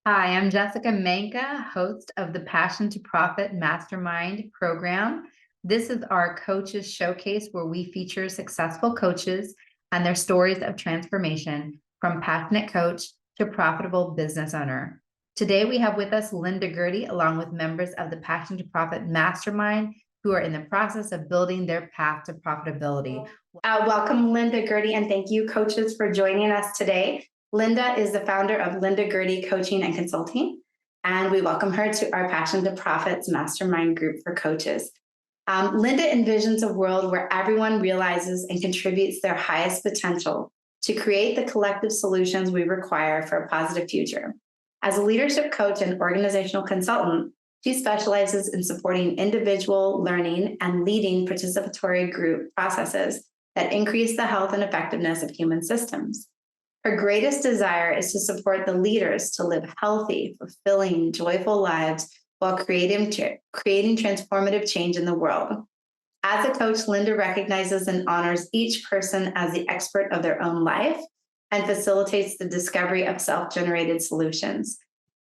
Hi, I'm Jessica Manka, host of the Passion to Profit Mastermind program. This is our Coaches Showcase where we feature successful coaches and their stories of transformation from passionate coach to profitable business owner. Today, we have with us Lynda Gerty, along with members of the Passion to Profit Mastermind who are in the process of building their path to profitability. Welcome, Lynda Gerty, and thank you, coaches, for joining us today. Lynda is the founder of Lynda Gerty Coaching and Consulting, and we welcome her to our Passion to Profits Mastermind group for coaches. Lynda envisions a world where everyone realizes and contributes their highest potential to create the collective solutions we require for a positive future. As a leadership coach and organizational consultant, she specializes in supporting individual learning and leading participatory group processes that increase the health and effectiveness of human systems. Her greatest desire is to support the leaders to live healthy, fulfilling, joyful lives while creating transformative change in the world. As a coach, Lynda recognizes and honors each person as the expert of their own life and facilitates the discovery of self-generated solutions.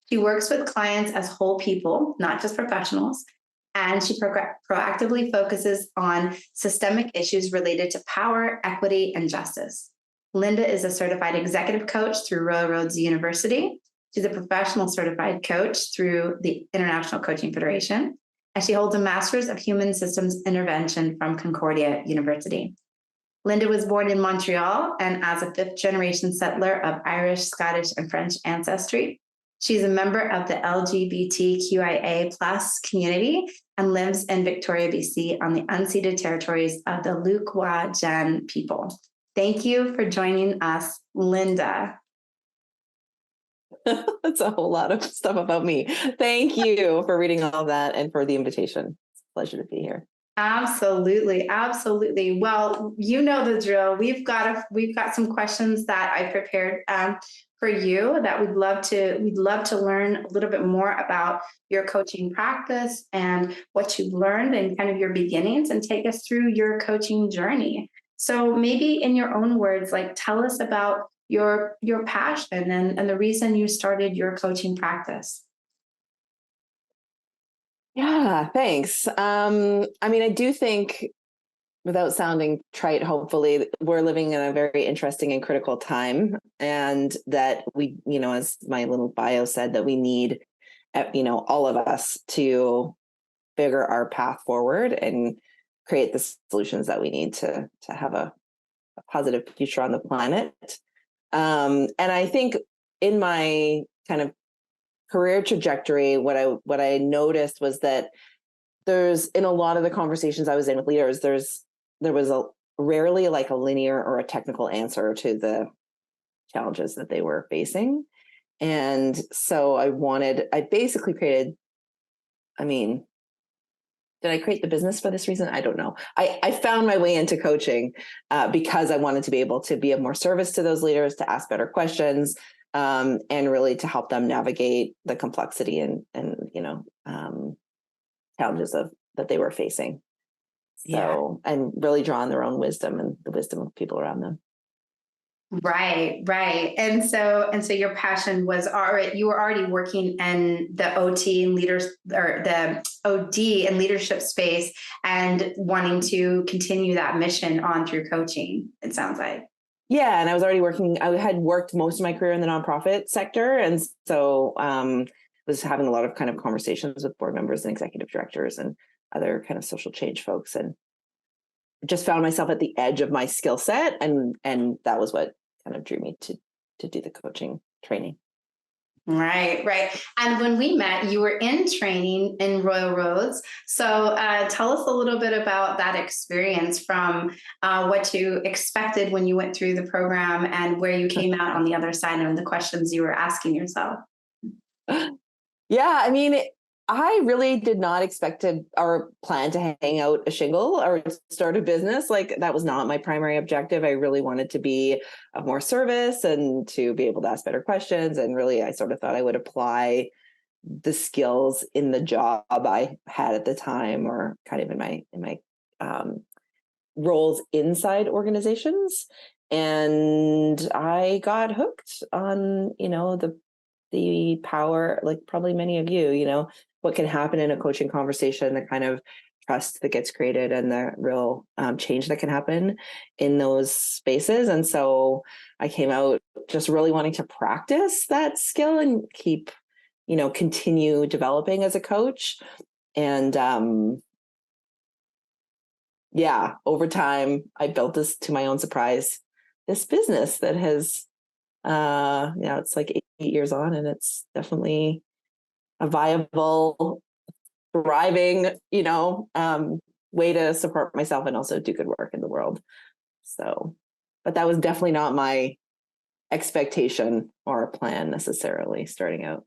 She works with clients as whole people, not just professionals, and she proactively focuses on systemic issues related to power, equity, and justice. Lynda is a certified executive coach through Royal Roads University. She's a professional certified coach through the International Coaching Federation, and she holds a Master's of Human Systems Intervention from Concordia University. Lynda was born in Montreal and as a fifth-generation settler of Irish, Scottish, and French ancestry. She's a member of the LGBTQIA+ community and lives in Victoria, BC on the unceded territories of the Lukwajan people. Thank you for joining us, Lynda. That's a whole lot of stuff about me. Thank you for reading all that and for the invitation. It's a pleasure to be here. Absolutely, absolutely. Well, you know the drill. We've got some questions that I prepared for you that we'd love to learn a little bit more about your coaching practice and what you've learned and kind of your beginnings, and take us through your coaching journey. So maybe in your own words, like tell us about your passion and the reason you started your coaching practice. Yeah, thanks. I do think, without sounding trite, hopefully, we're living in a very interesting and critical time, and that we, as my little bio said, that we need, all of us to figure our path forward and create the solutions that we need to have a positive future on the planet. And I think in my kind of career trajectory, what I noticed was that there's, in a lot of the conversations I was in with leaders, there was rarely like a linear or a technical answer to the challenges that they were facing. And so I basically created, did I create the business for this reason? I don't know. I found my way into coaching because I wanted to be able to be of more service to those leaders, to ask better questions, and really to help them navigate the complexity and challenges that they were facing. So, and really draw on their own wisdom and the wisdom of people around them. Right. And so your passion was you were already working in the OT and leaders, or the OD and leadership space, and wanting to continue that mission on through coaching, it sounds like. Yeah. And I was already I had worked most of my career in the nonprofit sector. And so was having a lot of kind of conversations with board members and executive directors and other kind of social change folks, and just found myself at the edge of my skill set. And that was what kind of drew me to do the coaching training. Right. And when we met, you were in training in Royal Roads. So tell us a little bit about that experience, from what you expected when you went through the program and where you came out on the other side, and the questions you were asking yourself. Yeah, I really did not expect or plan to hang out a shingle or start a business. Like, that was not my primary objective. I really wanted to be of more service and to be able to ask better questions. And really, I sort of thought I would apply the skills in the job I had at the time, or kind of in my roles inside organizations. And I got hooked on, the the power, like probably many of you, what can happen in a coaching conversation, the kind of trust that gets created and the real change that can happen in those spaces. And so I came out just really wanting to practice that skill and keep, continue developing as a coach. And over time, I built this, to my own surprise, this business that has, it's like 8 years on, and it's definitely a viable, thriving, way to support myself and also do good work in the world. So, but that was definitely not my expectation or plan necessarily starting out.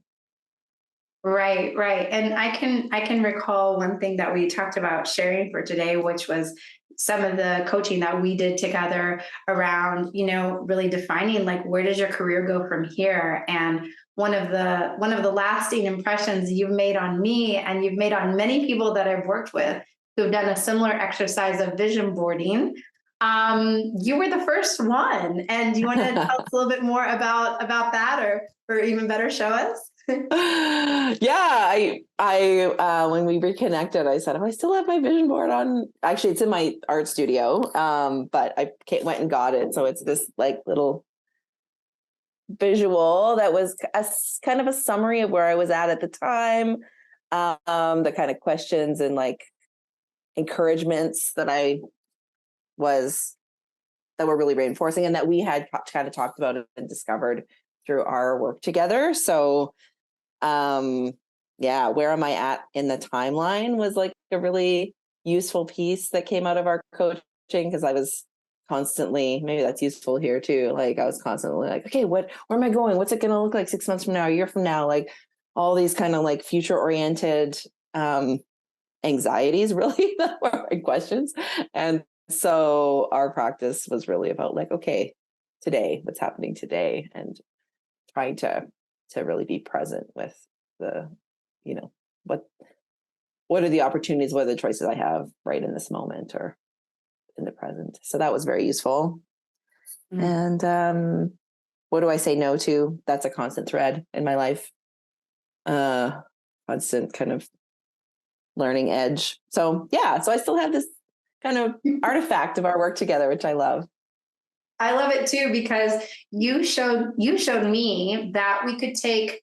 Right, right. And I can recall one thing that we talked about sharing for today, which was some of the coaching that we did together around, really defining like, where does your career go from here? And one of the lasting impressions you've made on me, and you've made on many people that I've worked with who've done a similar exercise of vision boarding. You were the first one. And do you want to tell us a little bit more about that, or even better, show us? I when we reconnected, I said, I still have my vision board on. Actually, it's in my art studio, but I went and got it. So it's this like little visual that was kind of a summary of where I was at the time, the kind of questions and like encouragements that were really reinforcing and that we had kind of talked about and discovered through our work together. So where am I at in the timeline was like a really useful piece that came out of our coaching, because I was constantly, maybe that's useful here too. Like I was constantly like, okay, where am I going? What's it going to look like 6 months from now, a year from now? Like all these kind of like future oriented, anxieties really that were my questions. And so our practice was really about like, okay, today, what's happening today, and trying to really be present with the, what are the opportunities, what are the choices I have right in this moment or in the present. So that was very useful. Mm. And what do I say no to? That's a constant thread in my life. Constant kind of learning edge. So I still have this kind of artifact of our work together, which I love. I love it too, because you showed me that we could take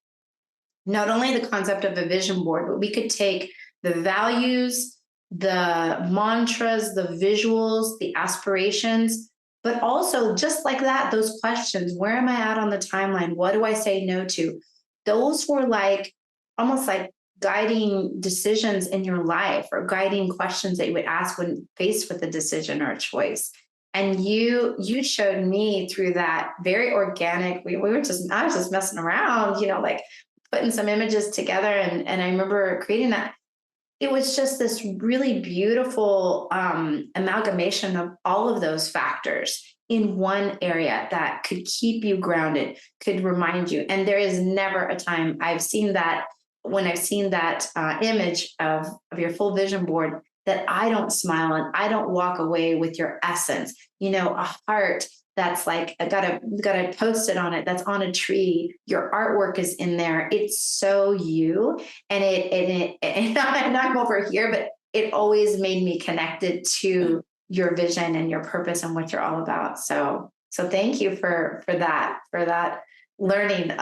not only the concept of a vision board, but we could take the values, the mantras, the visuals, the aspirations, but also just like that, those questions, where am I at on the timeline? What do I say no to? Those were like almost like guiding decisions in your life, or guiding questions that you would ask when faced with a decision or a choice. And you showed me through that very organic, I was just messing around, like putting some images together. And I remember creating that. It was just this really beautiful amalgamation of all of those factors in one area that could keep you grounded, could remind you. And there is never a time I've seen that, when I've seen that image of your full vision board, that I don't smile and I don't walk away with your essence, a heart that's like, I got a post-it on it that's on a tree. Your artwork is in there. It's so you. And I'm over here, but it always made me connected to your vision and your purpose and what you're all about. So thank you for that learning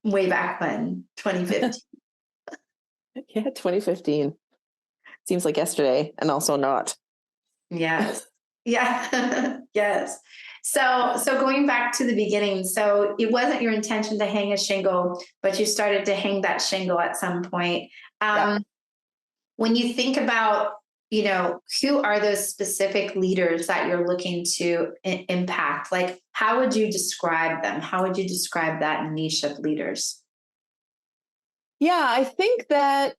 way back when, 2015. Yeah, 2015. Seems like yesterday, and also not. Yes. Yeah. Yes. So going back to the beginning, so it wasn't your intention to hang a shingle, but you started to hang that shingle at some point. When you think about, who are those specific leaders that you're looking to impact? Like, how would you describe them? How would you describe that niche of leaders? Yeah, I think that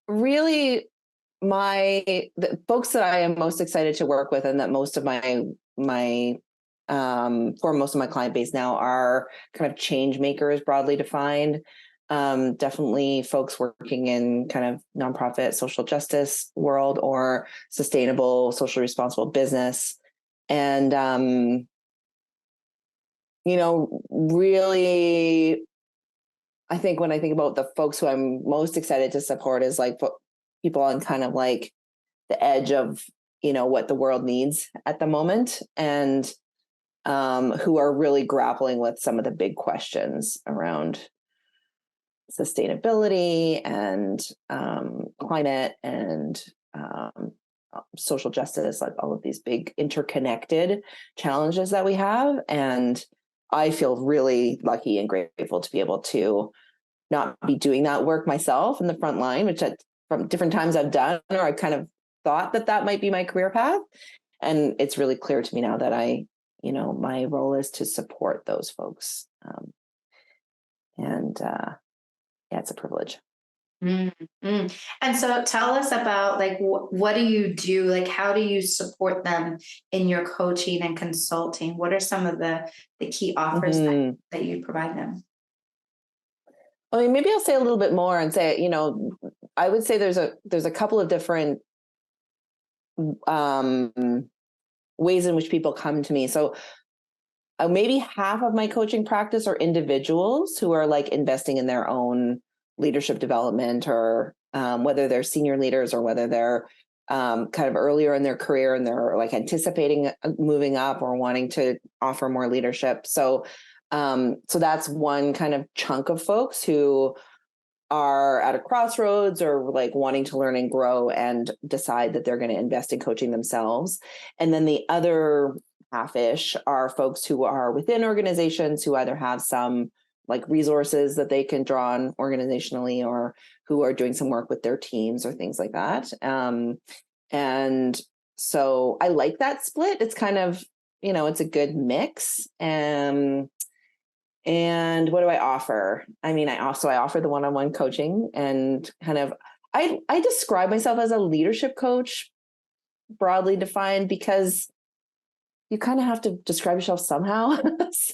really the folks that I am most excited to work with, and that most of my for most of my client base now, are kind of change makers, broadly defined. Definitely folks working in kind of nonprofit social justice world or sustainable, socially responsible business. And, really I think when I think about the folks who I'm most excited to support is like people on kind of like the edge of, what the world needs at the moment, and who are really grappling with some of the big questions around sustainability and climate and social justice, like all of these big interconnected challenges that we have. And I feel really lucky and grateful to be able to not be doing that work myself in the front line, which from different times I've done, or I kind of thought that might be my career path. And it's really clear to me now that my role is to support those folks. Yeah, it's a privilege. Mm-hmm. And so tell us about like, what do you do? Like, how do you support them in your coaching and consulting? What are some of the key offers that you provide them? I mean, maybe I'll say a little bit more and say, I would say there's a couple of different ways in which people come to me. So maybe half of my coaching practice are individuals who are like investing in their own leadership development, or whether they're senior leaders or whether they're kind of earlier in their career and they're like anticipating moving up or wanting to offer more leadership. So that's one kind of chunk of folks who are at a crossroads or like wanting to learn and grow and decide that they're going to invest in coaching themselves. And then the other half-ish are folks who are within organizations who either have some like resources that they can draw on organizationally, or who are doing some work with their teams or things like that. And so I like that split. It's kind of, it's a good mix. And what do I offer? I mean, I offer the one-on-one coaching, and kind of, I describe myself as a leadership coach, broadly defined, because you kind of have to describe yourself somehow.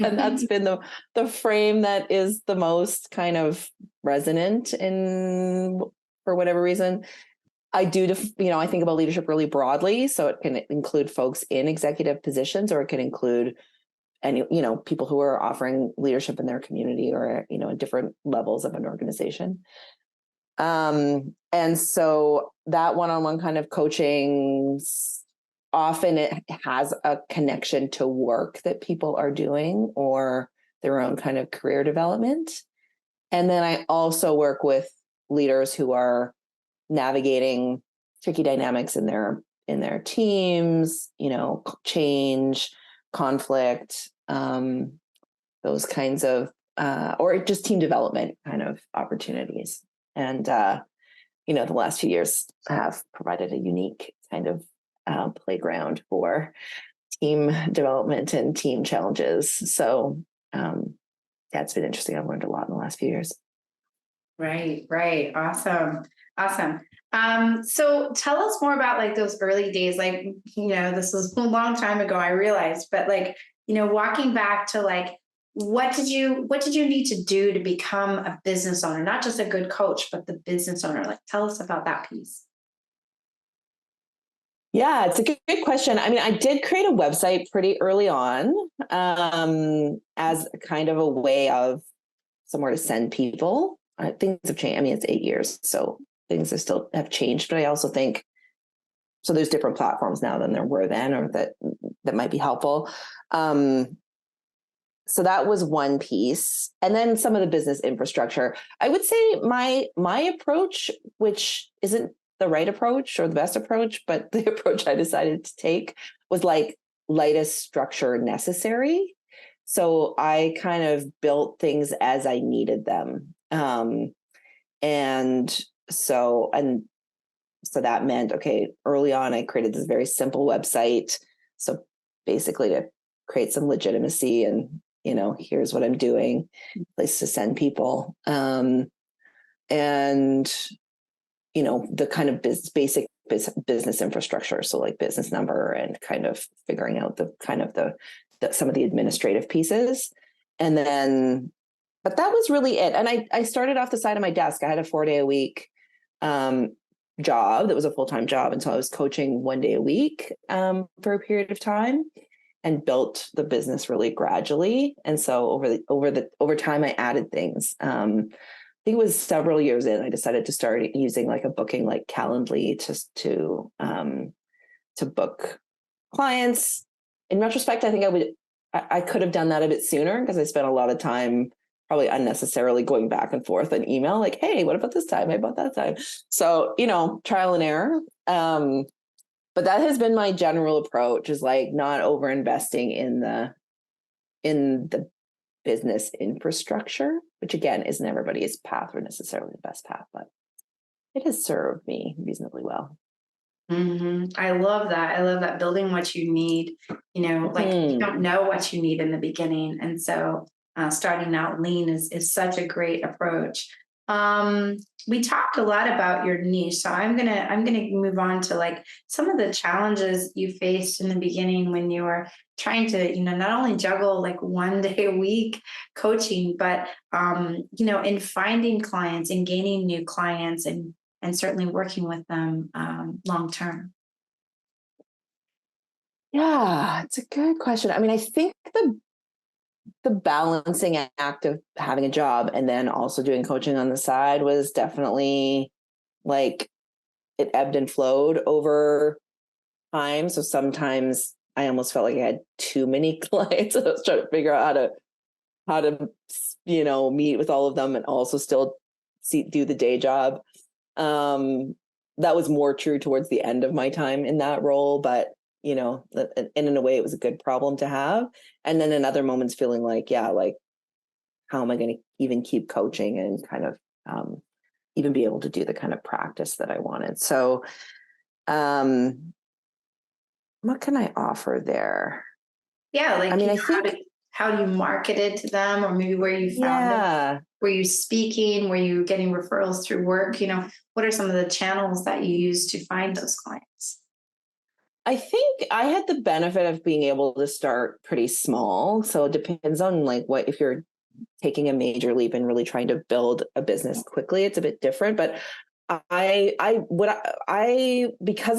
And that's been the frame that is the most kind of resonant for whatever reason. I do, I think about leadership really broadly. So it can include folks in executive positions, or it can include any, people who are offering leadership in their community, or, in different levels of an organization. And so that one-on-one kind of coaching, often it has a connection to work that people are doing or their own kind of career development. And then I also work with leaders who are navigating tricky dynamics in their teams, change, conflict, those kinds of, or just team development kind of opportunities. And, the last few years have provided a unique kind of playground for team development and team challenges. So that's been interesting. I've learned a lot in the last few years. Right. Awesome. So tell us more about like those early days. Like, this was a long time ago, I realized, but like, walking back to like, what did you need to do to become a business owner? Not just a good coach, but the business owner. Like, tell us about that piece. Yeah, it's a good question. I mean, I did create a website pretty early on as kind of a way of somewhere to send people. Things have changed. I mean, it's 8 years, so things have changed. But I also think, so there's different platforms now than there were then, or that might be helpful. So that was one piece. And then some of the business infrastructure. I would say my approach, which isn't the right approach or the best approach, but the approach I decided to take was like lightest structure necessary. So I kind of built things as I needed them. And so that meant, okay, early on, I created this very simple website. So basically to create some legitimacy and, here's what I'm doing, place to send people. And, the kind of basic business infrastructure. So like business number and kind of figuring out some of the administrative pieces. And then, but that was really it. And I started off the side of my desk. I had a 4-day-a-week job that was a full-time job. And so I was coaching 1 day a week for a period of time. and built the business really gradually. And so over time, I added things. I think it was several years in, I decided to start using like a booking like Calendly to book clients. In retrospect, I think I could have done that a bit sooner because I spent a lot of time probably unnecessarily going back and forth on email, like, hey, what about this time? How about that time? So, trial and error. But that has been my general approach, is like not over investing in the business infrastructure, which again isn't everybody's path or necessarily the best path, but it has served me reasonably well. I love that. I love that, building what you need, like you don't know what you need in the beginning. And so starting out lean is such a great approach. We talked a lot about your niche. So I'm gonna move on to like some of the challenges you faced in the beginning when you were trying to, not only juggle like 1 day a week coaching, but in finding clients and gaining new clients and certainly working with them long term. Yeah, it's a good question. I mean, I think the balancing act of having a job and then also doing coaching on the side was definitely like it ebbed and flowed over time. So sometimes I almost felt like I had too many clients. I was trying to figure out how to meet with all of them and also still do the day job. That was more true towards the end of my time in that role, but and in a way it was a good problem to have. And then in other moments feeling like, like, how am I going to even keep coaching and kind of even be able to do the kind of practice that I wanted? So what can I offer there? Yeah, like, I mean, I think how do you market it to them, or maybe where you found them? Were you speaking? Were you getting referrals through work? What are some of the channels that you use to find those clients? I think I had the benefit of being able to start pretty small. So it depends on like if you're taking a major leap and really trying to build a business quickly, it's a bit different. But because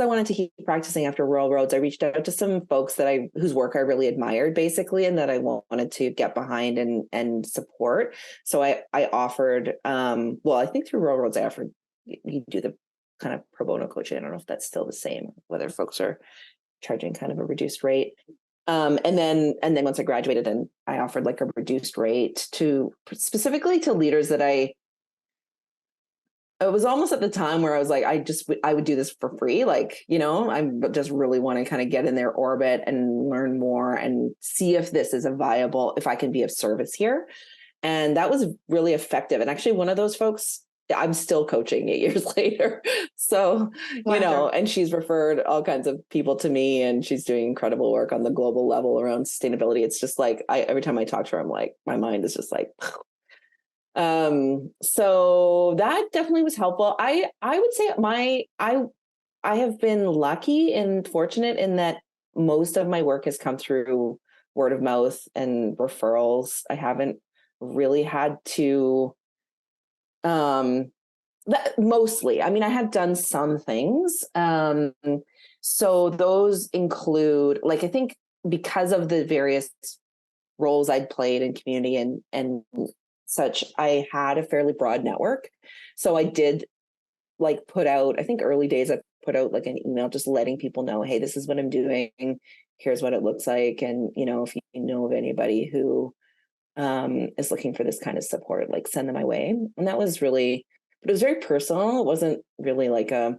I wanted to keep practicing after Rural Roads, I reached out to some folks whose work I really admired basically, and that I wanted to get behind and support. So I offered, I think through Rural Roads, I offered, you do the kind of pro bono coaching. I don't know if that's still the same, whether folks are charging kind of a reduced rate. And then once I graduated, then I offered like a reduced rate specifically to leaders that it was almost at the time where I was like, I would do this for free. Like, I just really want to kind of get in their orbit and learn more and see if this is if I can be of service here. And that was really effective. And actually one of those folks, I'm still coaching 8 years later. So, and she's referred all kinds of people to me, and she's doing incredible work on the global level around sustainability. It's just like, every time I talk to her, I'm like, my mind is just like, so that definitely was helpful. I would say I have been lucky and fortunate in that most of my work has come through word of mouth and referrals. I haven't really had to, mostly, I mean, I have done some things. So those include, like, I think because of the various roles I'd played in community and such, I had a fairly broad network. So I did like put out, I think early days, I put out like an email just letting people know, hey, this is what I'm doing. Here's what it looks like. And, if you know of anybody who is looking for this kind of support, like send them my way. And that was really, but it was very personal. It wasn't really like a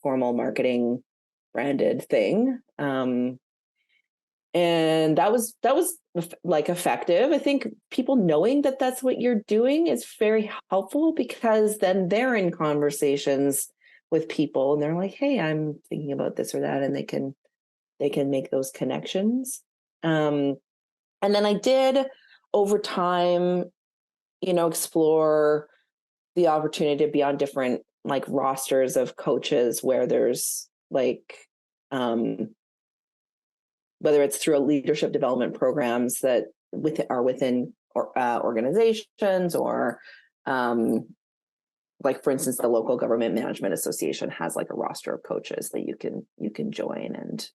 formal marketing branded thing. And that was like effective. I think people knowing that that's what you're doing is very helpful, because then they're in conversations with people and they're like, hey, I'm thinking about this or that, and they can make those connections. And then I did over time, explore the opportunity to be on different like rosters of coaches where there's like, whether it's through a leadership development programs that are within organizations, or like, for instance, the local government management association has like a roster of coaches that you can join, and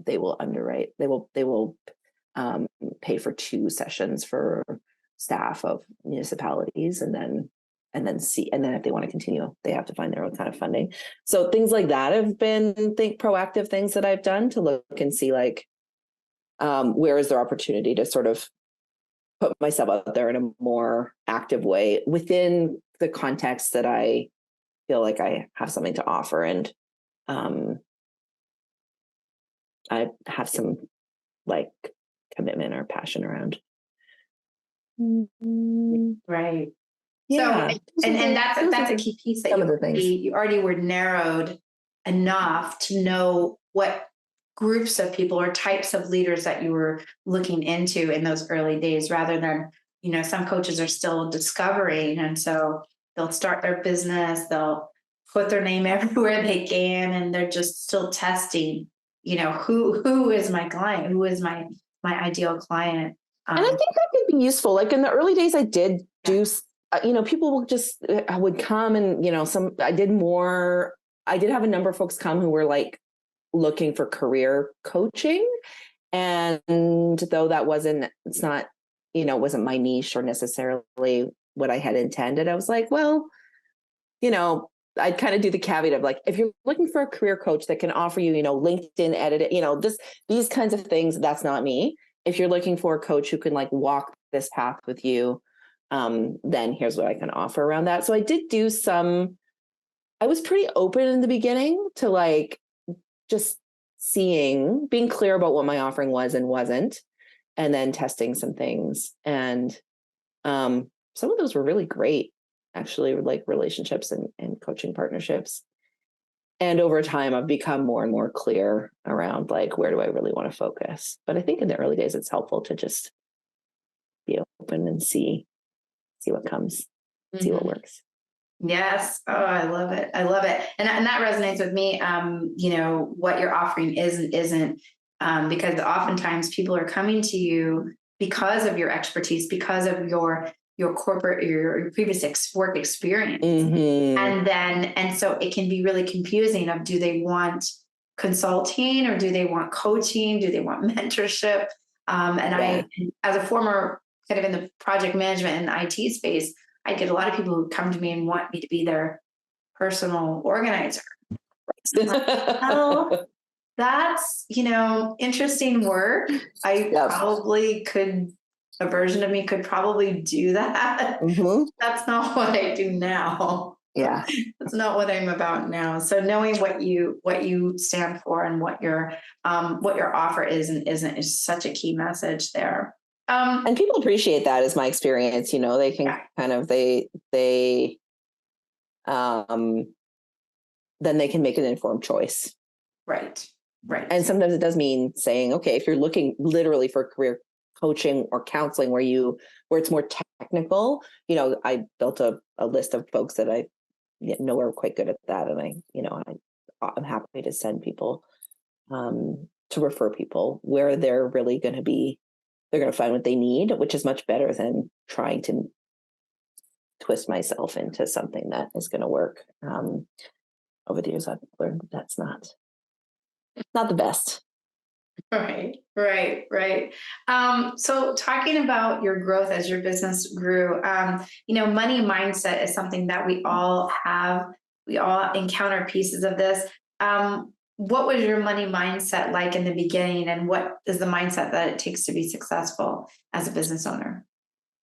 they will underwrite. They will pay for 2 sessions for staff of municipalities, and then if they want to continue, they have to find their own kind of funding. So things like that have been, proactive things that I've done to look and see like, where is there opportunity to sort of put myself out there in a more active way within the context that I feel like I have something to offer. And I have some like commitment or passion around. Right. Yeah. So, and that's a key piece that you already were narrowed enough to know what groups of people or types of leaders that you were looking into in those early days, rather than, some coaches are still discovering. And so they'll start their business, they'll put their name everywhere they can, and they're just still testing, who is my client? Who is my ideal client? And I think that could be useful. Like in the early days, I did do, people will just, would come and, I did have a number of folks come who were like looking for career coaching. And though that wasn't my niche or necessarily what I had intended, I was like, well, I'd kind of do the caveat of like, if you're looking for a career coach that can offer you, LinkedIn edit, these kinds of things, that's not me. If you're looking for a coach who can like walk this path with you, then here's what I can offer around that. So I did do I was pretty open in the beginning to like just being clear about what my offering was and wasn't, and then testing some things. And some of those were really great, actually, like relationships and coaching partnerships. And over time, I've become more and more clear around like, where do I really want to focus? But I think in the early days, it's helpful to just be open and see what comes, see what works. Yes. Oh, I love it. I love it. And that resonates with me. What you're offering is and isn't, because oftentimes people are coming to you because of your expertise, because of your corporate, your previous work experience. And so it can be really confusing of, do they want consulting, or do they want coaching? Do they want mentorship? I, as a former kind of in the project management and IT space, I get a lot of people who come to me and want me to be their personal organizer. Like, oh, that's, interesting work. A version of me could probably do that. That's not what I do now. Yeah. That's not what I'm about now. So knowing what you stand for and what your offer is and isn't is such a key message there. And people appreciate that, is my experience. They can kind of, then they can make an informed choice. Right. And sometimes it does mean saying, okay, if you're looking literally for career coaching or counseling where it's more technical, I built a list of folks that I know are quite good at that. And I'm happy to send people, to refer people where they're really going to find what they need, which is much better than trying to twist myself into something that is going to work. Over the years, I've learned that's not the best. Right. So talking about your growth as your business grew, money mindset is something that we all have. We all encounter pieces of this. What was your money mindset like in the beginning, and what is the mindset that it takes to be successful as a business owner?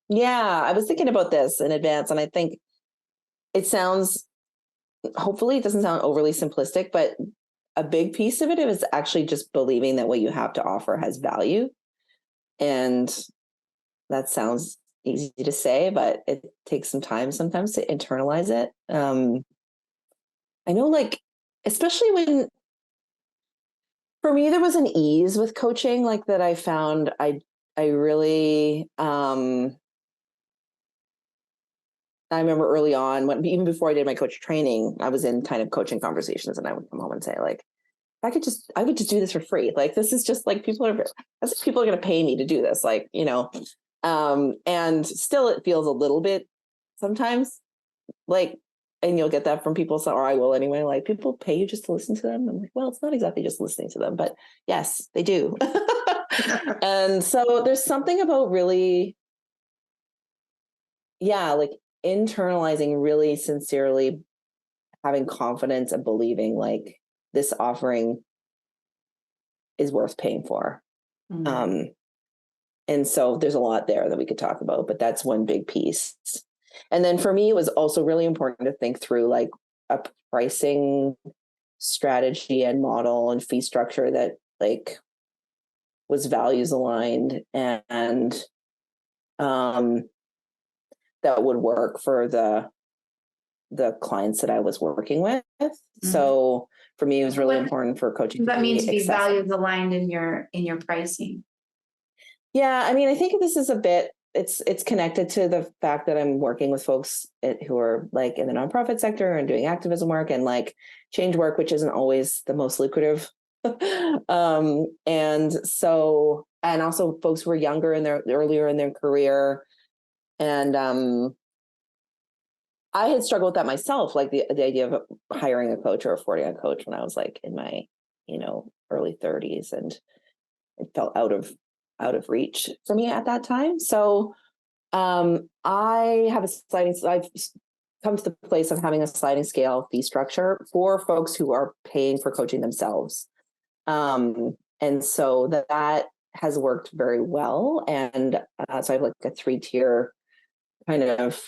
Yeah, I was thinking about this in advance, and I think hopefully it doesn't sound overly simplistic, but a big piece of it is actually just believing that what you have to offer has value. And that sounds easy to say, but it takes some time sometimes to internalize it. I know, like, especially when, for me, there was an ease with coaching, like that I found I really, I remember early on, even before I did my coach training, I was in kind of coaching conversations, and I would come home and say, like, I would just do this for free. Like, this is just like, people are going to pay me to do this. Like, and still it feels a little bit sometimes like, and you'll get that from people. So, or I will anyway, like, people pay you just to listen to them. I'm like, well, it's not exactly just listening to them, but yes, they do. And so there's something about really, like internalizing, really sincerely having confidence and believing like this offering is worth paying for. Mm. And so there's a lot there that we could talk about, but that's one big piece. And then for me, it was also really important to think through like a pricing strategy and model and fee structure that like was values aligned and that would work for the clients that I was working with. So for me, it was really important for coaching. Does that mean to be accessible. values aligned in your pricing? Yeah, I mean, I think this is a bit, it's connected to the fact that I'm working with folks who are like in the nonprofit sector and doing activism work and like change work, which isn't always the most lucrative. And so, and also folks who are younger in earlier in their career. And I had struggled with that myself, like the idea of hiring a coach or affording a coach when I was like in my, early 30s, and it felt out of reach for me at that time. So I've come to the place of having a sliding scale fee structure for folks who are paying for coaching themselves. And so that has worked very well. And so I have like a 3-tier kind of,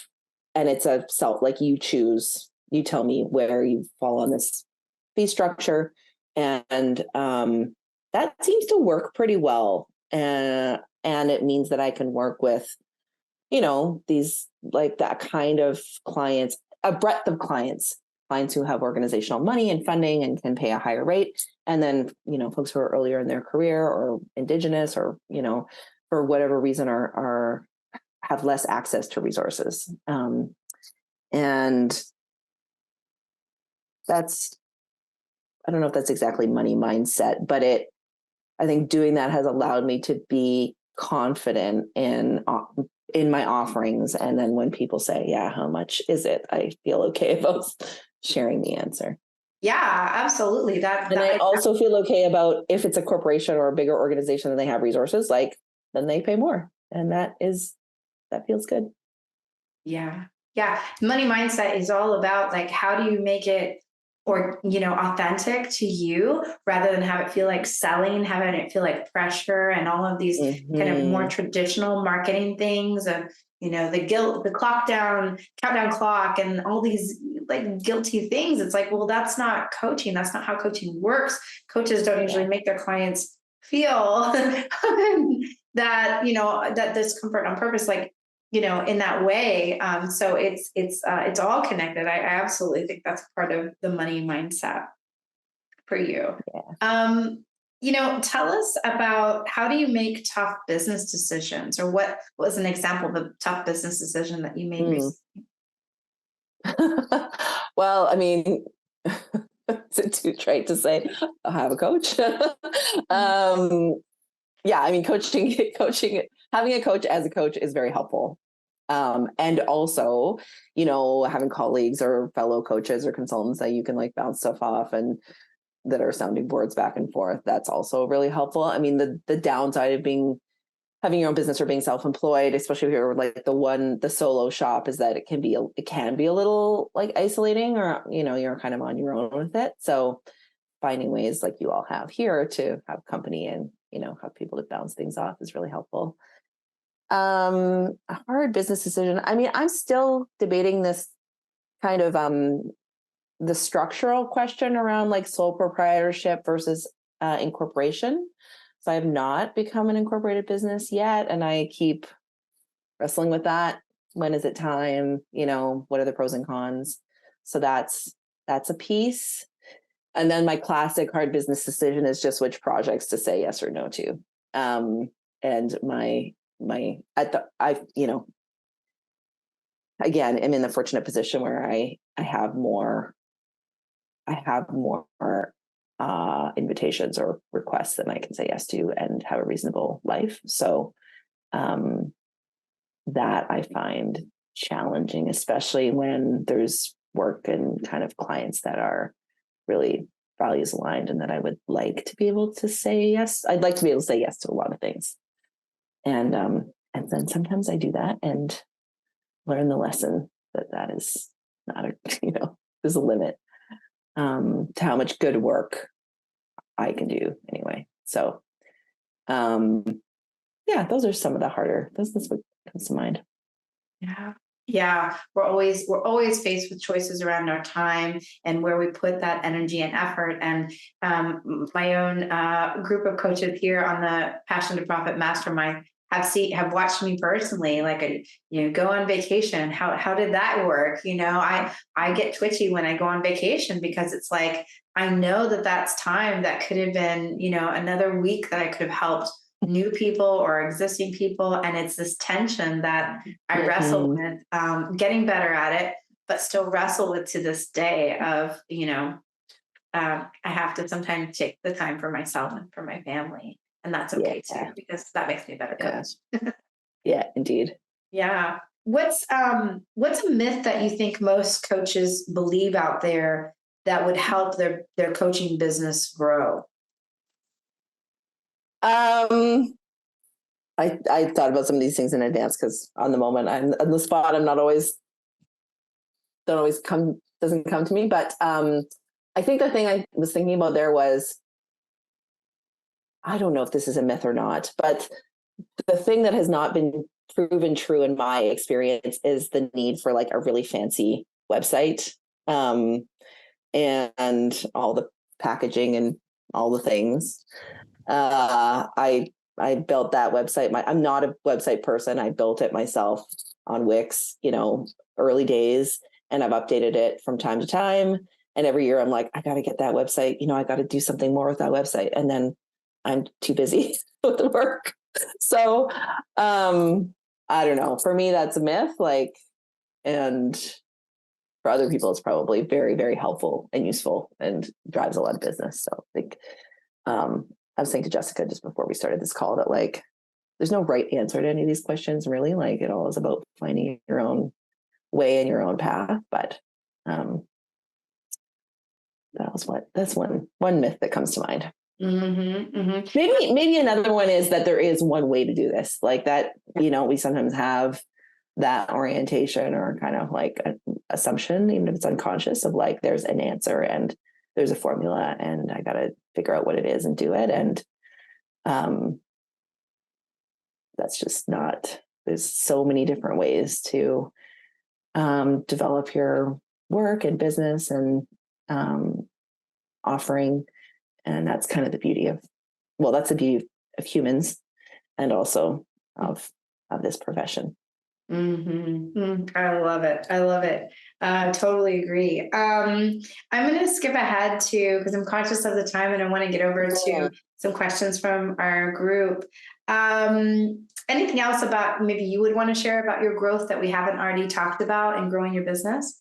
and it's a self, like you tell me where you fall on this fee structure. And that seems to work pretty well. And it means that I can work with, these like that kind of clients, a breadth of clients who have organizational money and funding and can pay a higher rate. And then, folks who are earlier in their career or Indigenous or, for whatever reason are have less access to resources. And that's, I don't know if that's exactly money mindset, but I think doing that has allowed me to be confident in my offerings. And then when people say, yeah, how much is it? I feel okay about sharing the answer. Yeah, absolutely. And I also feel okay about if it's a corporation or a bigger organization and they have resources, like then they pay more. And that feels good. Yeah. Yeah. Money mindset is all about like, how do you make it authentic to you rather than have it feel like selling, having it feel like pressure and all of these kind of more traditional marketing things of, the countdown clock and all these like guilty things. It's like, well, that's not coaching. That's not how coaching works. Coaches don't usually make their clients feel that, that discomfort on purpose, like, in that way. So it's all connected. I absolutely think that's part of the money mindset for you. Yeah. Tell us about, how do you make tough business decisions, or what was an example of a tough business decision that you made recently? Well, I mean, is it too trite to say I have a coach? Yeah, I mean, coaching, having a coach as a coach is very helpful. And also, having colleagues or fellow coaches or consultants that you can like bounce stuff off and that are sounding boards back and forth. That's also really helpful. I mean, the downside of having your own business or being self-employed, especially if you're like the solo shop, is that it can be a little like isolating, or, you're kind of on your own with it. So finding ways like you all have here to have company and, have people to bounce things off is really helpful. A hard business decision. I mean, I'm still debating this kind of the structural question around like sole proprietorship versus incorporation. So I have not become an incorporated business yet, and I keep wrestling with that. When is it time? What are the pros and cons? So that's a piece. And then my classic hard business decision is just which projects to say yes or no to. And again, I'm in the fortunate position where I have more invitations or requests than I can say yes to and have a reasonable life. So that I find challenging, especially when there's work and kind of clients that are really values aligned, and that I would like to be able to say yes. I'd like to be able to say yes to a lot of things. And then sometimes I do that and learn the lesson that is not a, there's a limit to how much good work I can do anyway. So, yeah, those are some of the harder, that's what comes to mind. Yeah. Yeah. We're always faced with choices around our time and where we put that energy and effort. And my own group of coaches here on the Passion to Profit Mastermind have watched me personally, like go on vacation. How did that work? I get twitchy when I go on vacation because it's like, I know that that's time that could have been, another week that I could have helped new people or existing people. And it's this tension that I wrestle with, getting better at it, but still wrestle with to this day of, I have to sometimes take the time for myself and for my family. And that's okay too, because that makes me a better coach. Yeah, indeed. Yeah. What's a myth that you think most coaches believe out there that would help their coaching business grow? I thought about some of these things in advance because on the moment I'm on the spot. I'm not always doesn't come to me. But I think the thing I was thinking about there was, I don't know if this is a myth or not, but the thing that has not been proven true in my experience is the need for like a really fancy website, and all the packaging and all the things. I built that website. I'm not a website person. I built it myself on Wix, early days, and I've updated it from time to time. And every year I'm like, I got to get that website. I got to do something more with that website. And then I'm too busy with the work. So, I don't know. For me, that's a myth. And for other people, it's probably very, very helpful and useful and drives a lot of business. So I think, I was saying to Jessica just before we started this call that there's no right answer to any of these questions, really. It all is about finding your own way and your own path. But that's one myth that comes to mind. Mm-hmm, mm-hmm. Maybe another one is that there is one way to do this, like that. We sometimes have that orientation or kind of an assumption, even if it's unconscious, of there's an answer and there's a formula and I got to figure out what it is and do it. And that's just not, there's so many different ways to develop your work and business and offering. And that's kind of the beauty that's the beauty of humans and also of this profession. Mm-hmm. Mm, I love it. I love it. Totally agree. I'm going to skip ahead because I'm conscious of the time and I want to get over to some questions from our group. Anything else about maybe you would want to share about your growth that we haven't already talked about in growing your business?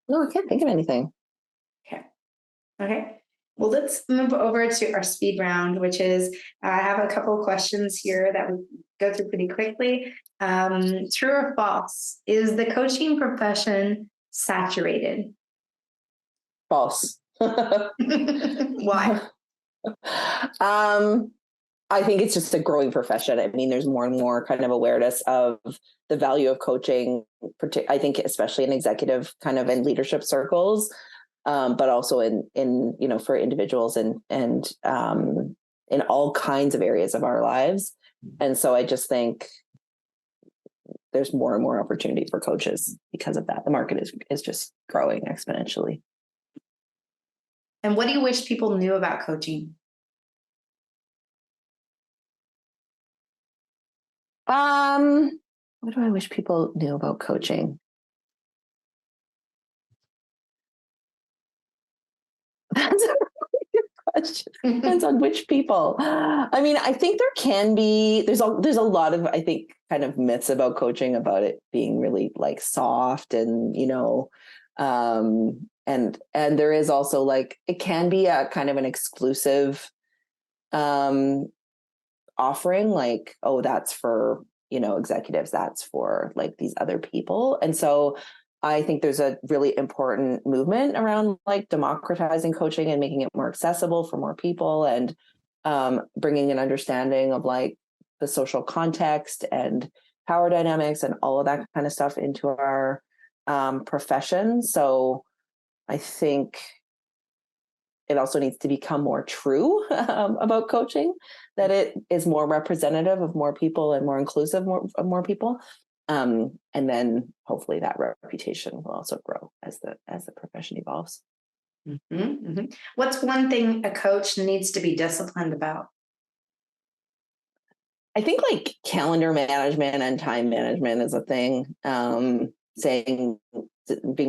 No, I can't think of anything. Okay. Well, let's move over to our speed round, which is I have a couple of questions here that we go through pretty quickly. True or false? Is the coaching profession saturated? False. Why? I think it's just a growing profession. I mean, there's more and more kind of awareness of the value of coaching, I think, especially in executive kind of and leadership circles. But also in for individuals and in all kinds of areas of our lives. And so I just think there's more and more opportunity for coaches because of that. The market is just growing exponentially. And what do you wish people knew about coaching? What do I wish people knew about coaching? That's a really good question. Depends on which people. I mean, I think there can be, there's a lot of, I think, kind of myths about coaching, about it being really soft and, and there is also it can be a kind of an exclusive offering, oh, that's for, executives, that's for these other people. And so I think there's a really important movement around like democratizing coaching and making it more accessible for more people, and bringing an understanding of like the social context and power dynamics and all of that kind of stuff into our profession. So I think it also needs to become more true about coaching, that it is more representative of more people and more inclusive of more people. And then hopefully that reputation will also grow as the profession evolves. Mm-hmm, mm-hmm. What's one thing a coach needs to be disciplined about? I think like calendar management and time management is a thing. Being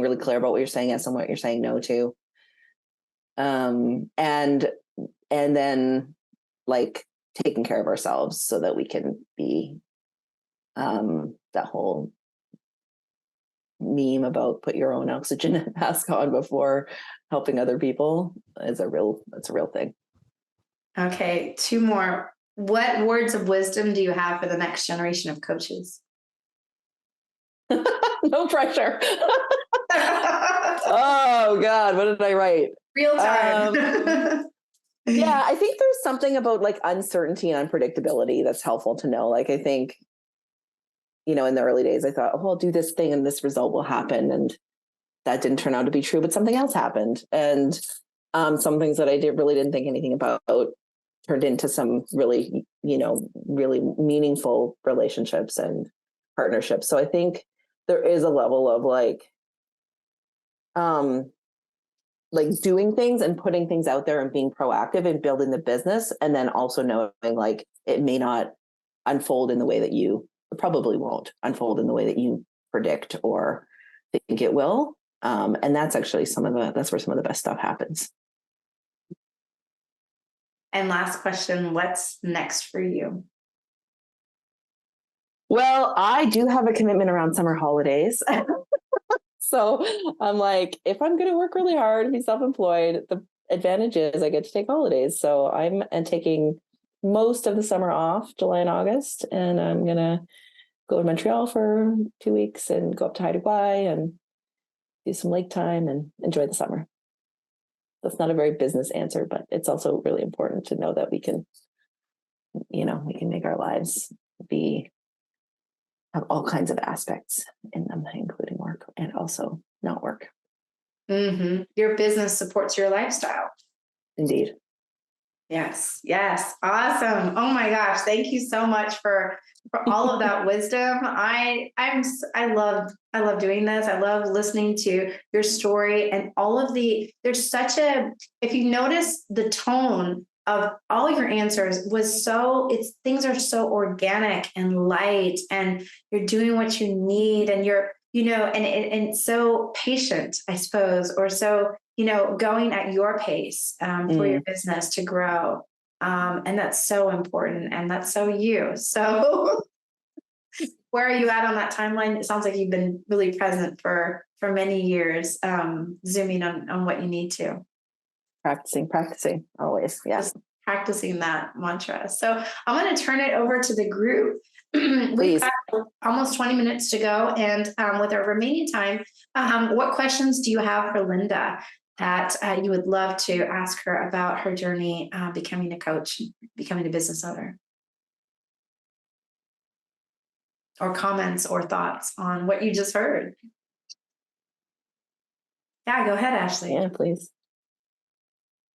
really clear about what you're saying yes and what you're saying no to. And then like taking care of ourselves so that we can be that whole meme about put your own oxygen mask on before helping other people that's a real thing. Okay, two more. What words of wisdom do you have for the next generation of coaches? No pressure. Oh God, what did I write? Real time. Yeah, I think there's something about like uncertainty and unpredictability that's helpful to know. Like I think, in the early days, I thought, oh, I'll do this thing and this result will happen. And that didn't turn out to be true, but something else happened. And some things that I really didn't think anything about turned into some really, really meaningful relationships and partnerships. So I think there is a level of like doing things and putting things out there and being proactive and building the business. And then also knowing like it may not unfold in the way that probably won't unfold in the way that you predict or think it will. And that's actually that's where some of the best stuff happens. And last question, what's next for you? Well, I do have a commitment around summer holidays. So I'm like, if I'm going to work really hard, be self-employed, the advantage is I get to take holidays. So I'm taking most of the summer off, July and August, and I'm going to go to Montreal for 2 weeks and go up to Haida Gwaii and do some lake time and enjoy the summer. That's not a very business answer, but it's also really important to know that we can make our lives have all kinds of aspects in them, including work and also not work. Mm-hmm. Your business supports your lifestyle. Indeed. Yes. Awesome. Oh my gosh. Thank you so much for all of that wisdom. I love doing this. I love listening to your story and all of if you notice the tone of all your answers things are so organic and light, and you're doing what you need, and you're, and so patient, I suppose, or so, going at your pace for your business to grow. And that's so important. And that's so you. So where are you at on that timeline? It sounds like you've been really present for many years, zooming on what you need to. Practicing always. Yes. Just practicing that mantra. So I'm going to turn it over to the group. We've got almost 20 minutes to go. And with our remaining time, what questions do you have for Lynda that you would love to ask her about her journey becoming a coach, becoming a business owner? Or comments or thoughts on what you just heard? Yeah, go ahead, Ashley. Yeah, please.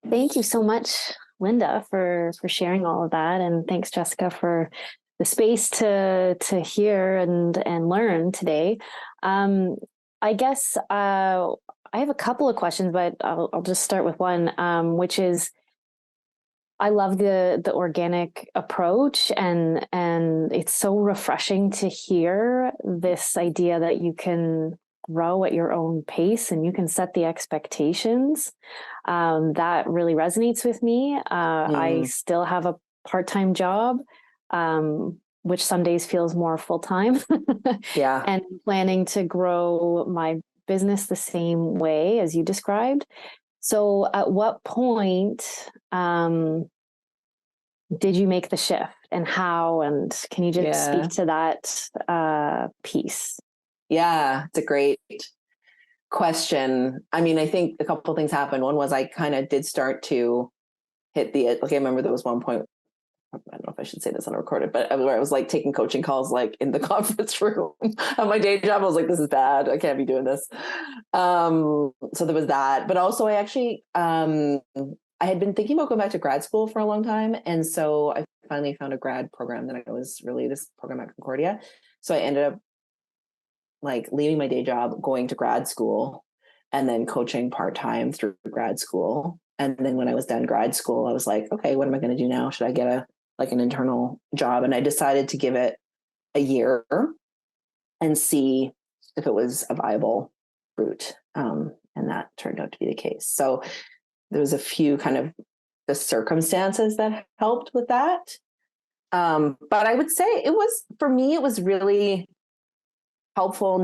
Thank you so much, Lynda, for sharing all of that. And thanks, Jessica, for the space to hear and learn today. I guess I have a couple of questions, but I'll just start with one, which is, I love the organic approach, and it's so refreshing to hear this idea that you can grow at your own pace and you can set the expectations. That really resonates with me. I still have a part-time job, which some days feels more full-time. Yeah. And planning to grow my business the same way as you described. So at what point did you make the shift, and how, and can you just speak to that piece? Yeah, it's a great question. I mean, I think a couple of things happened. One was I kind of did start to hit the, like, I remember there was one point, I don't know if I should say this unrecorded, but where I was like taking coaching calls, like in the conference room at my day job. I was like, this is bad. I can't be doing this. So there was that, but also I actually, I had been thinking about going back to grad school for a long time. And so I finally found a grad program that I was really, this program at Concordia. So I ended up like leaving my day job, going to grad school, and then coaching part-time through grad school. And then when I was done grad school, I was like, okay, what am I going to do now? Should I get an internal job? And I decided to give it a year and see if it was a viable route. And that turned out to be the case. So there was a few kind of the circumstances that helped with that. But I would say for me, it was really helpful.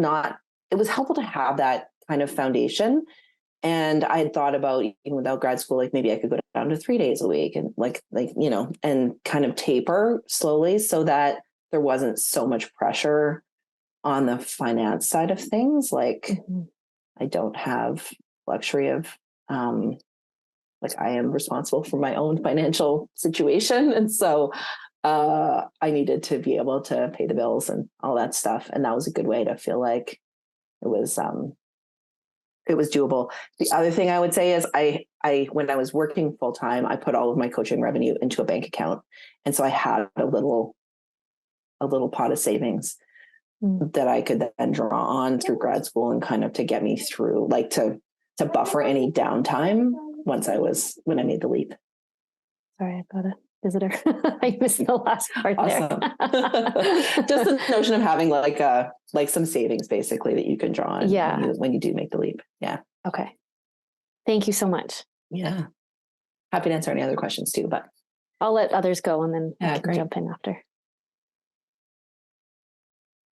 It was helpful to have that kind of foundation. And I had thought about, even without grad school, like maybe I could go down to 3 days a week and like, and kind of taper slowly so that there wasn't so much pressure on the finance side of things. Like I don't have luxury of, like I am responsible for my own financial situation. And so I needed to be able to pay the bills and all that stuff. And that was a good way to feel like it was doable. The other thing I would say is I when I was working full time, I put all of my coaching revenue into a bank account. And so I had a little pot of savings that I could then draw on through grad school and kind of to get me through, like to buffer any downtime when I made the leap. Sorry, I've got a visitor. I missed the last part awesome. there. Just the notion of having like some savings basically that you can draw on when you do make the leap. Yeah. Okay. Thank you so much. Yeah. Happy to answer any other questions too, but I'll let others go and then I can great. jump in after.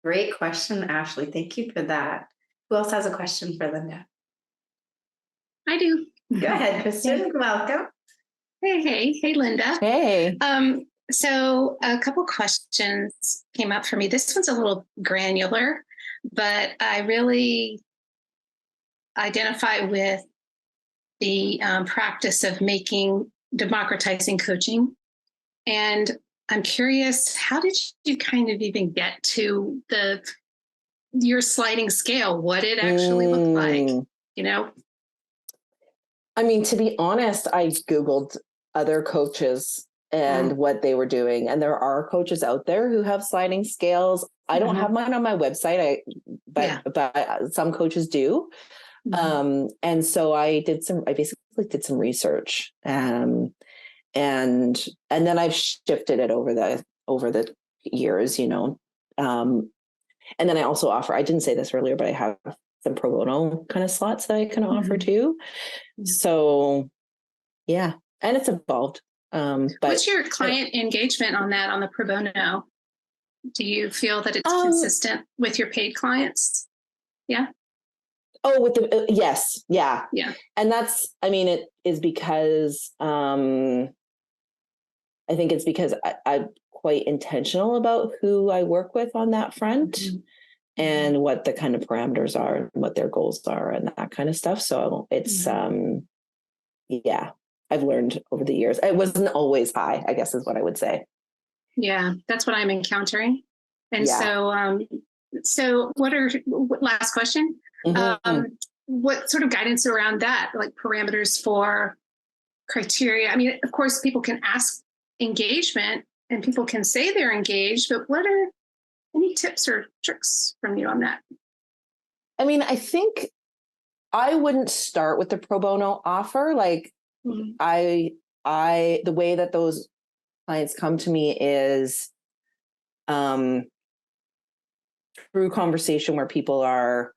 Great question, Ashley. Thank you for that. Who else has a question for Lynda? I do. Go ahead, Kristen. Welcome. Hey, Lynda. Hey. So a couple questions came up for me. This one's a little granular, but I really identify with the practice of democratizing coaching. And I'm curious, how did you kind of even get to your sliding scale? What it actually looked like, I mean, to be honest, I Googled other coaches and what they were doing. And there are coaches out there who have sliding scales. I don't have mine on my website, but some coaches do. And so I basically did some research, and then I've shifted it over the years, and then I also offer, I didn't say this earlier, but I have some pro bono kind of slots that I can offer too. So yeah, and it's evolved. But what's your client engagement on that, on the pro bono? Do you feel that it's consistent with your paid clients? Yeah. Oh, with the yes, yeah. And that's, I mean, it is because I think it's because I'm quite intentional about who I work with on that front and what the kind of parameters are and what their goals are and that kind of stuff. So it's I've learned over the years. It wasn't always high, I guess is what I would say. Yeah, that's what I'm encountering. And so last question. What sort of guidance around that, like parameters for criteria? I mean, of course, people can ask engagement and people can say they're engaged, but what are any tips or tricks from you on that? I mean, I think I wouldn't start with the pro bono offer. Like the way that those clients come to me is through conversation where people are,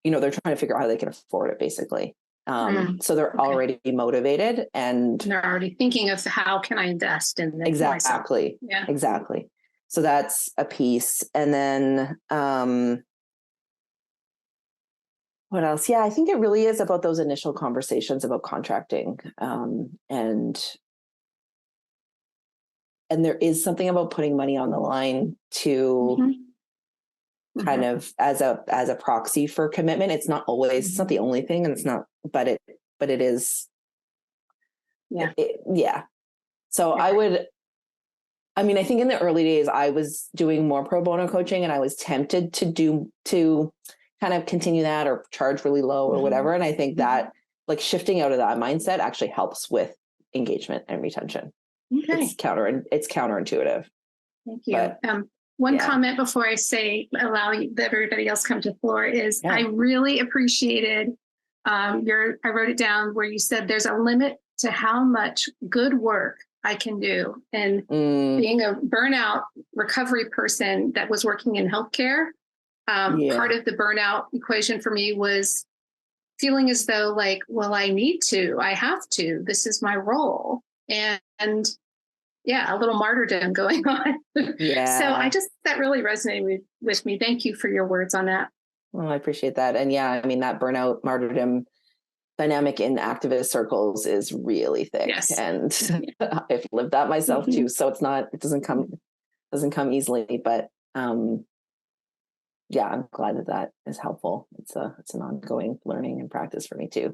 they're trying to figure out how they can afford it basically. So they're already motivated and they're already thinking of how can I invest in this? Exactly. Yeah. Exactly. So that's a piece. And then what else? Yeah, I think it really is about those initial conversations about contracting. And there is something about putting money on the line to kind of as a proxy for commitment. It's not always, it's not the only thing, and it's not, but it is. Yeah. Yeah. So I think in the early days, I was doing more pro bono coaching, and I was tempted to kind of continue that or charge really low or whatever. And I think that like shifting out of that mindset actually helps with engagement and retention. Okay. It's counterintuitive. Thank you. But, one comment before I allow everybody else come to the floor is I really appreciated I wrote it down where you said there's a limit to how much good work I can do. And being a burnout recovery person that was working in healthcare, part of the burnout equation for me was feeling as though like, well, I have to, this is my role. And a little martyrdom going on. So that really resonated with me. Thank you for your words on that. Well, I appreciate that. And that burnout martyrdom dynamic in activist circles is really thick. Yes. And I've lived that myself too. So it doesn't come easily, but I'm glad that is helpful. It's an ongoing learning and practice for me too.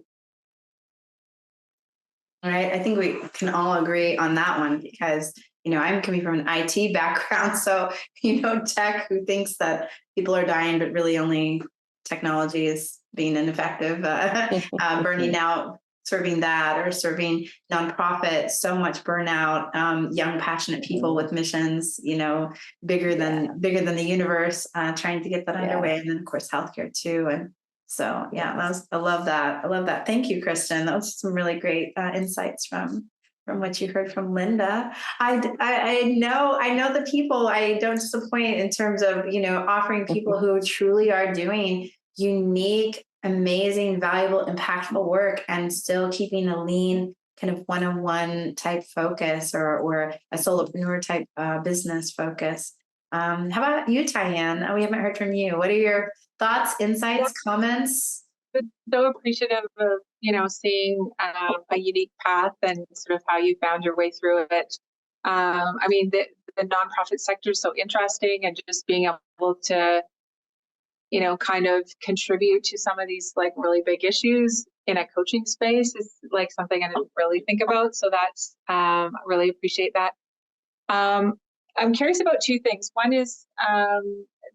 All right. I think we can all agree on that one because, I'm coming from an IT background. So, tech who thinks that people are dying, but really only technology is being ineffective, burning out, serving that or serving nonprofit, so much burnout, young, passionate people with missions, bigger than the universe, trying to get that underway. And then of course, healthcare too. And so, I love that. I love that. Thank you, Kristen. That was some really great insights from what you heard from Lynda. I know the people I don't disappoint in terms of, offering people who truly are doing unique, amazing, valuable, impactful work and still keeping a lean kind of one-on-one type focus or a solopreneur type business focus. How about you, Tyann? We haven't heard from you. What are your thoughts, insights, comments? So appreciative of, seeing a unique path and sort of how you found your way through it. The nonprofit sector is so interesting, and just being able to, kind of contribute to some of these like really big issues in a coaching space is like something I didn't really think about. So that's, I really appreciate that. I'm curious about two things. One is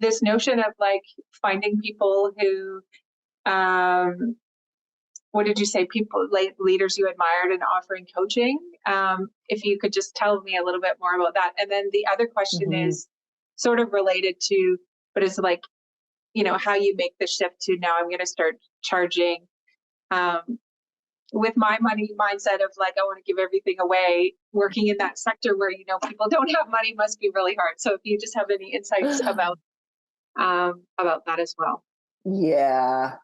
this notion of like finding people who, what did you say? People, like leaders you admired and offering coaching. If you could just tell me a little bit more about that. And then the other question is sort of related to, but it's like, how you make the shift to now I'm going to start charging with my money mindset of like, I want to give everything away. Working in that sector where, people don't have money must be really hard. So if you just have any insights about that as well. Yeah,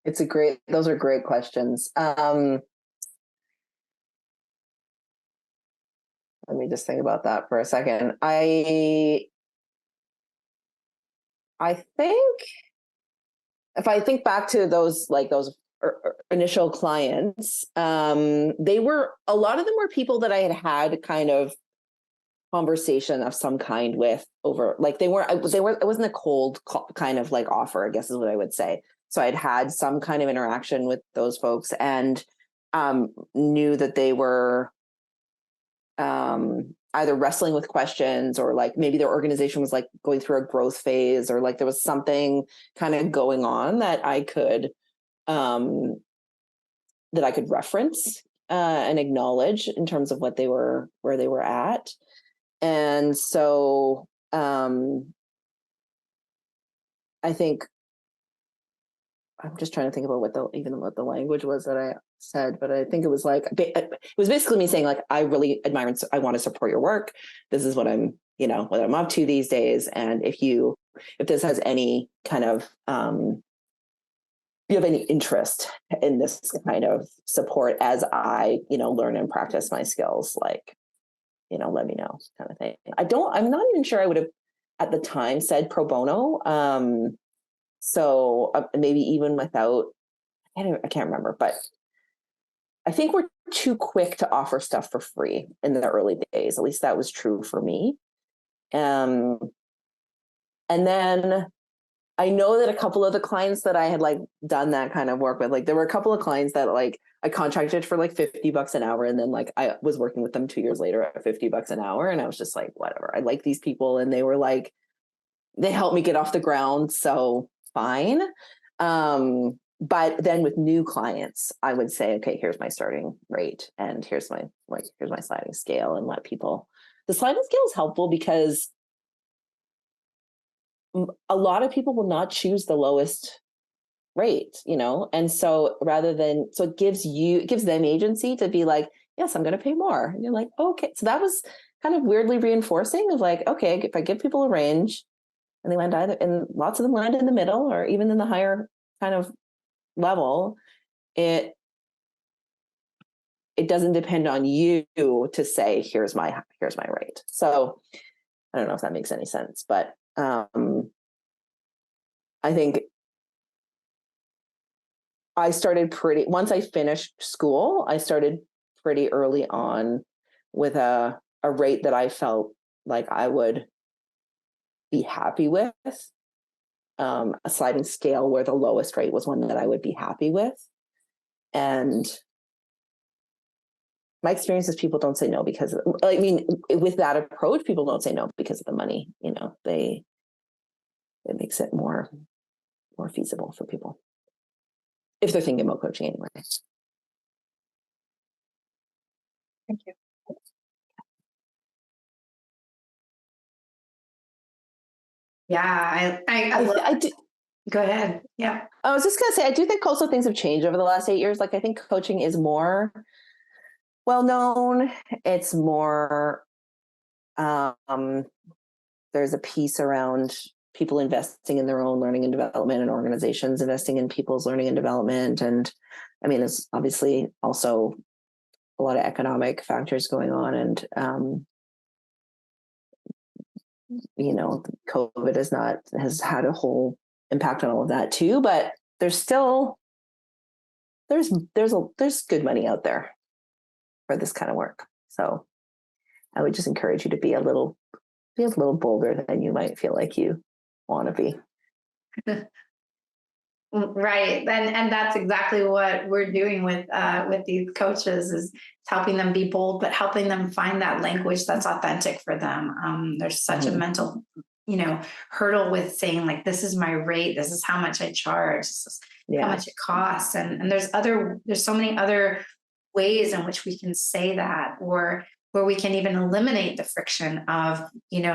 those are great questions. Let me just think about that for a second. I think if I think back to those initial clients, a lot of them were people that I had kind of conversation of some kind with over, like it wasn't a cold kind of like offer, I guess is what I would say. So I'd had some kind of interaction with those folks and knew that they were either wrestling with questions or like maybe their organization was like going through a growth phase or like there was something kind of going on that I could reference and acknowledge in terms of where they were at. And so I think I'm just trying to think about what the language was that I said, but I think it was basically me saying like, I really admire and I want to support your work. This is what I'm up to these days. And if this has any kind of, you have any interest in this kind of support as I, learn and practice my skills, like, let me know kind of thing. I'm not even sure I would have at the time said pro bono. So maybe even without, I can't remember, but I think we're too quick to offer stuff for free in the early days. At least that was true for me. And then I know that a couple of the clients that I had like done that kind of work with, like there were a couple of clients that like I contracted for like $50 an hour. And then like I was working with them 2 years later at $50 an hour. And I was just like, whatever, I like these people. And they were like, they helped me get off the ground. So fine. But then with new clients, I would say, okay, here's my starting rate and here's my sliding scale, and let people, the sliding scale is helpful because a lot of people will not choose the lowest rate, and so it gives them agency to be like, yes, I'm going to pay more. And you're like, okay. So that was kind of weirdly reinforcing of like, okay, if I give people a range and they land either, and lots of them land in the middle or even in the higher kind of level, it doesn't depend on you to say, here's my rate. So I don't know if that makes any sense, but I think once I finished school, I started pretty early on with a rate that I felt like I would be happy with, a sliding scale where the lowest rate was one that I would be happy with. And my experience is people don't say no because, with that approach, people don't say no because of the money. It makes it more feasible for people if they're thinking about coaching anyway. Thank you. Yeah, I do. Go ahead. Yeah. I was just going to say, I do think also things have changed over the last 8 years. Like, I think coaching is more well-known. It's more, there's a piece around people investing in their own learning and development, and organizations investing in people's learning and development. And I mean, there's obviously also a lot of economic factors going on. And, COVID has had a whole impact on all of that too, but there's good money out there for this kind of work. So I would just encourage you to be a little bolder than you might feel like you want to be. Right. And that's exactly what we're doing with these coaches, is helping them be bold, but helping them find that language that's authentic for them. There's such a mental, hurdle with saying like, this is my rate. This is how much I charge. This is how much it costs. And there's so many other ways in which we can say that, or where we can even eliminate the friction of,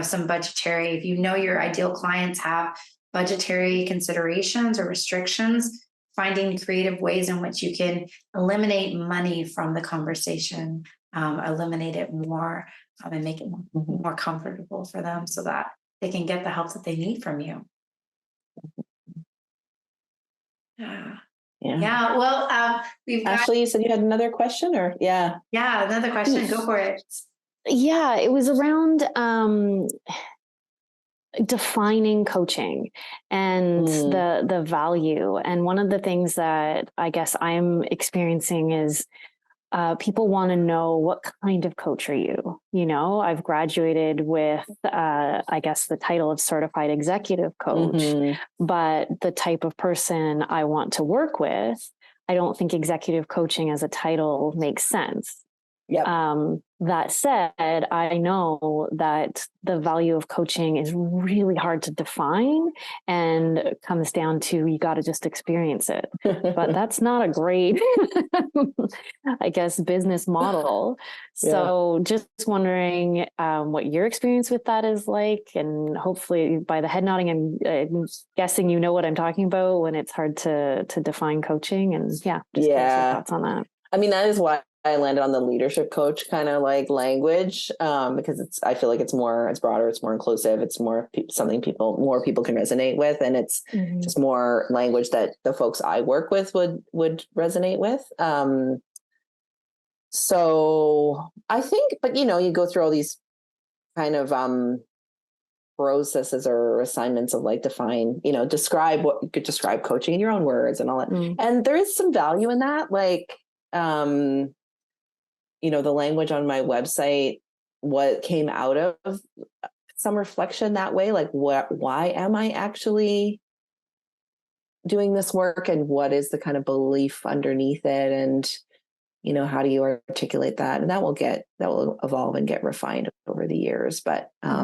some budgetary, if your ideal clients have budgetary considerations or restrictions, finding creative ways in which you can eliminate money from the conversation, eliminate it more, and make it more comfortable for them so that they can get the help that they need from you. Yeah. Well, we've got Ashley, you said you had another question, or another question. Go for it. Yeah, it was around defining coaching and the value. And one of the things that I guess I'm experiencing is people want to know, what kind of coach are you? I've graduated with, I guess, the title of certified executive coach, but the type of person I want to work with, I don't think executive coaching as a title makes sense. Yep. That said, I know that the value of coaching is really hard to define, and comes down to, you got to just experience it. But that's not a great, I guess, business model. So just wondering what your experience with that is like, and hopefully by the head nodding, I'm guessing you know what I'm talking about when it's hard to define coaching. And just your thoughts on that. I mean, that is why I landed on the leadership coach kind of like language, because I feel like it's broader, it's more inclusive, it's more something more people can resonate with, and it's just more language that the folks I work with would resonate with. So I think, but you go through all these kind of processes or assignments of like describe what you could describe coaching in your own words and all that, and there is some value in that, like. The language on my website, what came out of some reflection that way, like why am I actually doing this work, and what is the kind of belief underneath it, and how do you articulate that? And that will evolve and get refined over the years. But I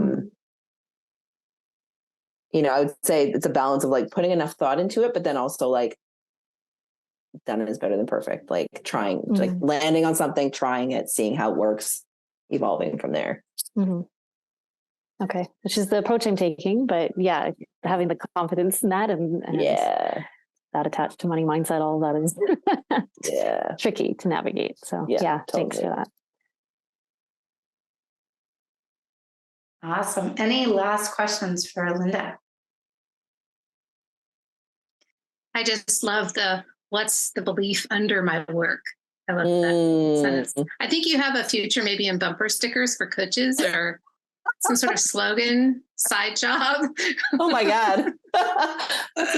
would say it's a balance of like putting enough thought into it, but then also like done is better than perfect. Like trying, like landing on something, trying it, seeing how it works, evolving from there. Okay, which is the approach I'm taking, but yeah, having the confidence in that and that attached to money mindset, all that is tricky to navigate. So totally. Thanks for that. Awesome. Any last questions for Lynda? I just love what's the belief under my work. I love that sentence. I think you have a future maybe in bumper stickers for coaches or some sort of slogan, side job. Oh my God. That's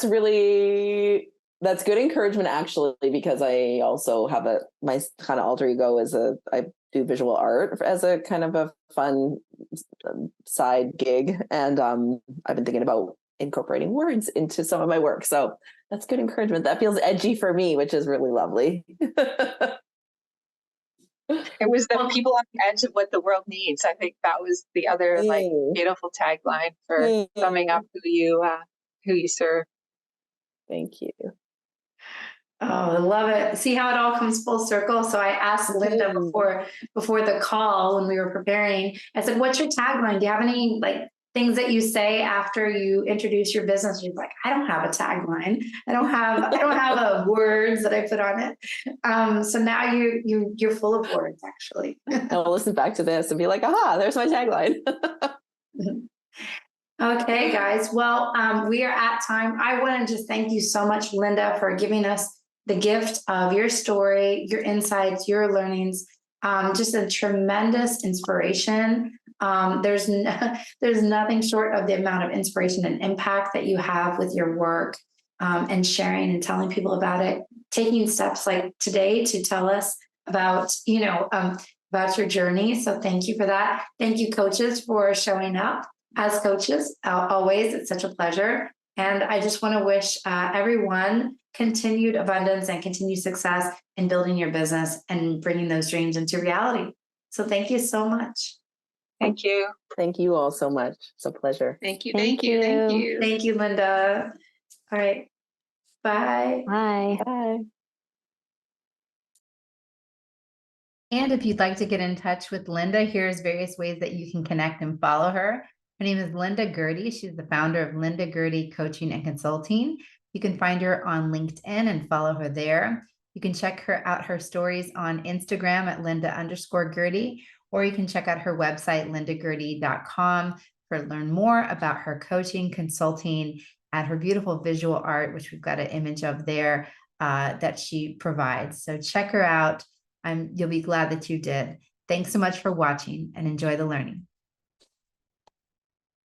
amazing. That's good encouragement, actually, because I also have my kind of alter ego I do visual art as a kind of a fun side gig. And I've been thinking about incorporating words into some of my work. So that's good encouragement. That feels edgy for me, which is really lovely. It was the people on the edge of what the world needs. I think that was the other beautiful tagline for summing up who you serve. Thank you. Oh, I love it. See how it all comes full circle. So I asked Lynda before the call when we were preparing, I said, what's your tagline? Do you have any like things that you say after you introduce your business? She's like, I don't have a tagline. I don't have words that I put on it. So now you're full of words, actually. I'll listen back to this and be like, aha, there's my tagline. Okay, guys. Well, we are at time. I want to just thank you so much, Lynda, for giving us the gift of your story, your insights, your learnings. Just a tremendous inspiration. There's nothing short of the amount of inspiration and impact that you have with your work, and sharing and telling people about it, taking steps like today to tell us about, about your journey. So thank you for that. Thank you, coaches, for showing up as coaches. Always, it's such a pleasure. And I just want to wish everyone continued abundance and continued success in building your business and bringing those dreams into reality. So thank you so much. Thank you. Thank you all so much. It's a pleasure. Thank you. Thank you. Thank you, Lynda. All right. Bye. Bye. Bye. And if you'd like to get in touch with Lynda, here's various ways that you can connect and follow her. Her name is Lynda Gerty. She's the founder of Lynda Gerty Coaching and Consulting. You can find her on LinkedIn and follow her there. You can check her stories on Instagram at Lynda_Gerty, or you can check out her website, lyndagerty.com, to learn more about her coaching, consulting, and her beautiful visual art, which we've got an image of there that she provides. So check her out. You'll be glad that you did. Thanks so much for watching and enjoy the learning.